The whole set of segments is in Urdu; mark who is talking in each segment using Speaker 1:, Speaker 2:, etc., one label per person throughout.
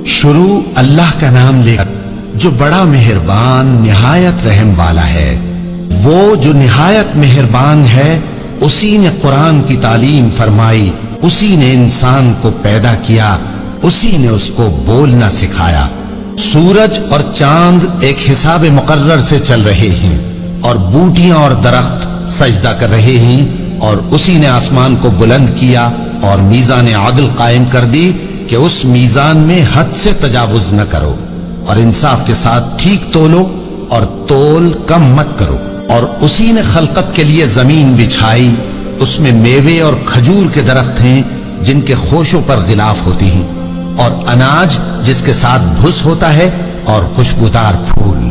Speaker 1: شروع اللہ کا نام لے کر جو بڑا مہربان نہایت رحم والا ہے۔ وہ جو نہایت مہربان ہے، اسی نے قرآن کی تعلیم فرمائی، اسی نے انسان کو پیدا کیا، اسی نے اس کو بولنا سکھایا۔ سورج اور چاند ایک حساب مقرر سے چل رہے ہیں، اور بوٹیاں اور درخت سجدہ کر رہے ہیں، اور اسی نے آسمان کو بلند کیا اور میزان عدل قائم کر دی کہ اس میزان میں حد سے تجاوز نہ کرو، اور انصاف کے ساتھ ٹھیک تولو اور تول کم مت کرو۔ اور اسی نے خلقت کے لیے زمین بچھائی، اس میں میوے اور کھجور کے درخت ہیں جن کے خوشوں پر غلاف ہوتی ہیں، اور اناج جس کے ساتھ بھس ہوتا ہے، اور خوشبودار پھول۔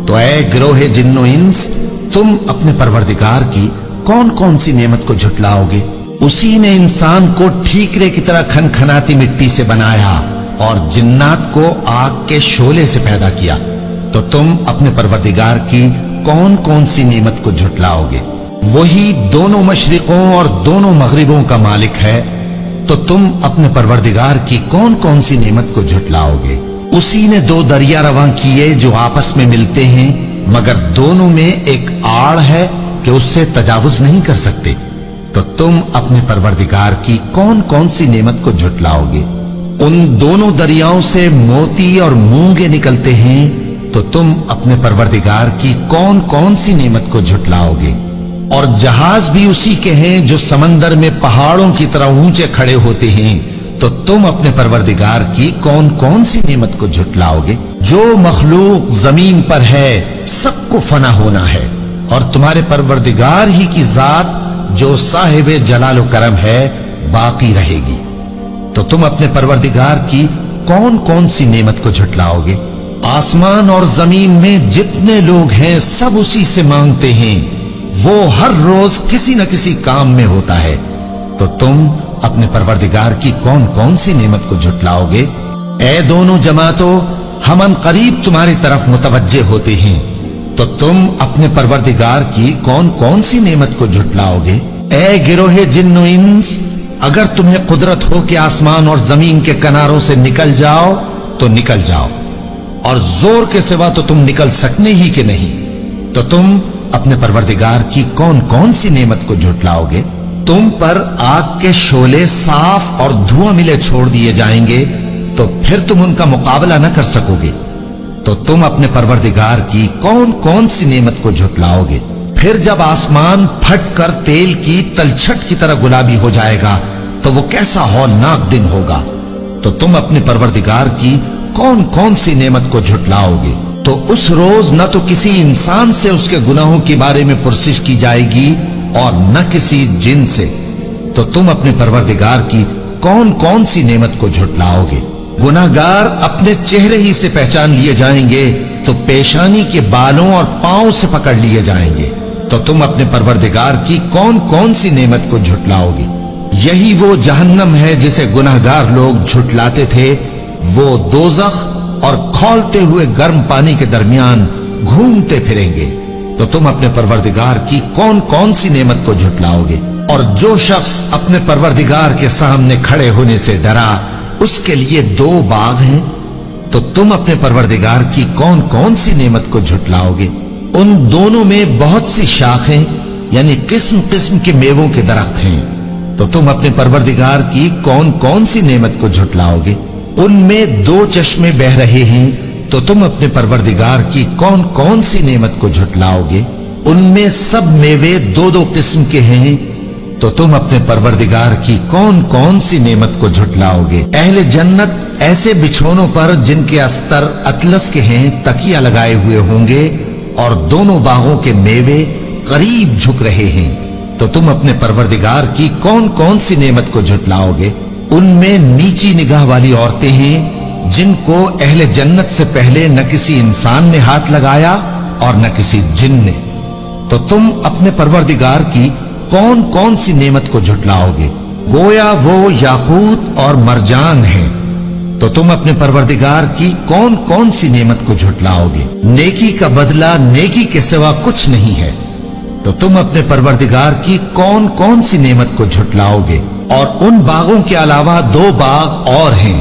Speaker 1: تو اے گروہ جن و انس، تم اپنے پروردگار کی کون کون سی نعمت کو جھٹلاؤ گے؟ اسی نے انسان کو ٹھیکرے کی طرح کھنکھناتی مٹی سے بنایا اور جنات کو آگ کے شعلے سے پیدا کیا۔ تو تم اپنے پروردگار کی کون کون سی نعمت کو جھٹلاؤ گے؟ وہی دونوں مشرقوں اور دونوں مغربوں کا مالک ہے، تو تم اپنے پروردگار کی کون کون سی نعمت کو جھٹلاؤ گے؟ اسی نے دو دریا رواں کیے جو آپس میں ملتے ہیں، مگر دونوں میں ایک آڑ ہے کہ اس سے تجاوز نہیں کر سکتے۔ تو تم اپنے پروردگار کی کون کون سی نعمت کو جھٹلاؤ گے؟ ان دونوں دریاؤں سے موتی اور مونگے نکلتے ہیں، تو تم اپنے پروردگار کی کون کون سی نعمت کو جھٹلاؤ گے؟ اور جہاز بھی اسی کے ہیں جو سمندر میں پہاڑوں کی طرح اونچے کھڑے ہوتے ہیں، تو تم اپنے پروردگار کی کون کون سی نعمت کو جھٹلاؤ گے؟ جو مخلوق زمین پر ہے سب کو فنا ہونا ہے، اور تمہارے پروردگار ہی کی ذات جو صاحب جلال و کرم ہے باقی رہے گی۔ تو تم اپنے پروردگار کی کون کون سی نعمت کو جھٹلاؤ گے؟ آسمان اور زمین میں جتنے لوگ ہیں سب اسی سے مانگتے ہیں، وہ ہر روز کسی نہ کسی کام میں ہوتا ہے۔ تو تم اپنے پروردگار کی کون کون سی نعمت کو جھٹلاؤ گے؟ اے دونوں جماعتوں، ہم ان قریب تمہاری طرف متوجہ ہوتے ہیں، تو تم اپنے پروردگار کی کون کون سی نعمت کو جھٹلاؤ گے؟ اے گروہ جن و انس، اگر تمہیں قدرت ہو کہ آسمان اور زمین کے کناروں سے نکل جاؤ تو نکل جاؤ، اور زور کے سوا تو تم نکل سکنے ہی کہ نہیں، تو تم اپنے پروردگار کی کون کون سی نعمت کو جھٹلاؤ گے؟ تم پر آگ کے شعلے صاف اور دھواں ملے چھوڑ دیے جائیں گے، تو پھر تم ان کا مقابلہ نہ کر سکو گے۔ تو تم اپنے پروردگار کی کون کون سی نعمت کو جھٹلاؤ گے؟ پھر جب آسمان پھٹ کر تیل کی تلچھٹ کی طرح گلابی ہو جائے گا تو وہ کیسا ہولناک دن ہوگا۔ تو تم اپنے پروردگار کی کون کون سی نعمت کو جھٹلاؤ گے؟ تو اس روز نہ تو کسی انسان سے اس کے گناہوں کے بارے میں پرسش کی جائے گی اور نہ کسی جن سے۔ تو تم اپنے پروردگار کی کون کون سی نعمت کو جھٹلاؤ گے؟ گناہگار اپنے چہرے ہی سے پہچان لیے جائیں گے تو پیشانی کے بالوں اور پاؤں سے پکڑ لیے جائیں گے۔ تو تم اپنے پروردگار کی کون کون سی نعمت کو جھٹلاؤ گے؟ یہی وہ جہنم ہے جسے گناہگار لوگ جھٹلاتے تھے، وہ دوزخ اور کھولتے ہوئے گرم پانی کے درمیان گھومتے پھریں گے۔ تو تم اپنے پروردگار کی کون کون سی نعمت کو جھٹلاؤ گے؟ اور جو شخص اپنے پروردگار کے سامنے کھڑے ہونے سے ڈرا، اس کے لیے دو باغ ہیں۔ تو تم اپنے پروردگار کی کون کون سی نعمت کو جھٹلاؤ گے؟ ان دونوں میں بہت سی شاخیں یعنی قسم قسم کے میووں کے درخت ہیں۔ تو تم اپنے پروردگار کی کون کون سی نعمت کو جھٹلاؤ گے؟ ان میں دو چشمے بہ رہے ہیں۔ تو تم اپنے پروردگار کی کون کون سی نعمت کو جھٹلاؤ گے؟ ان میں سب میوے دو دو قسم کے ہیں۔ تو تم اپنے پروردگار کی کون کون سی نعمت کو جھٹلاؤ گے؟ اہل جنت ایسے بچھونوں پر جن کے استر اطلس کے ہیں تکیہ لگائے ہوئے ہوں گے، اور دونوں باغوں کے میوے قریب جھک رہے ہیں۔ تو تم اپنے پروردگار کی کون کون سی نعمت کو جھٹلاؤ گے؟ ان میں نیچی نگاہ والی عورتیں ہیں جن کو اہل جنت سے پہلے نہ کسی انسان نے ہاتھ لگایا اور نہ کسی جن نے۔ تو تم اپنے پروردگار کی کون کون سی نعمت کو جھٹلاؤ گے؟ گویا وہ یاقوت اور مرجان ہیں۔ تو تم اپنے پروردگار کی کون کون سی نعمت کو جھٹلاؤ گے؟ نیکی کا بدلہ نیکی کے سوا کچھ نہیں ہے۔ تو تم اپنے پروردگار کی کون کون سی نعمت کو جھٹلاؤ گے؟ اور ان باغوں کے علاوہ دو باغ اور ہیں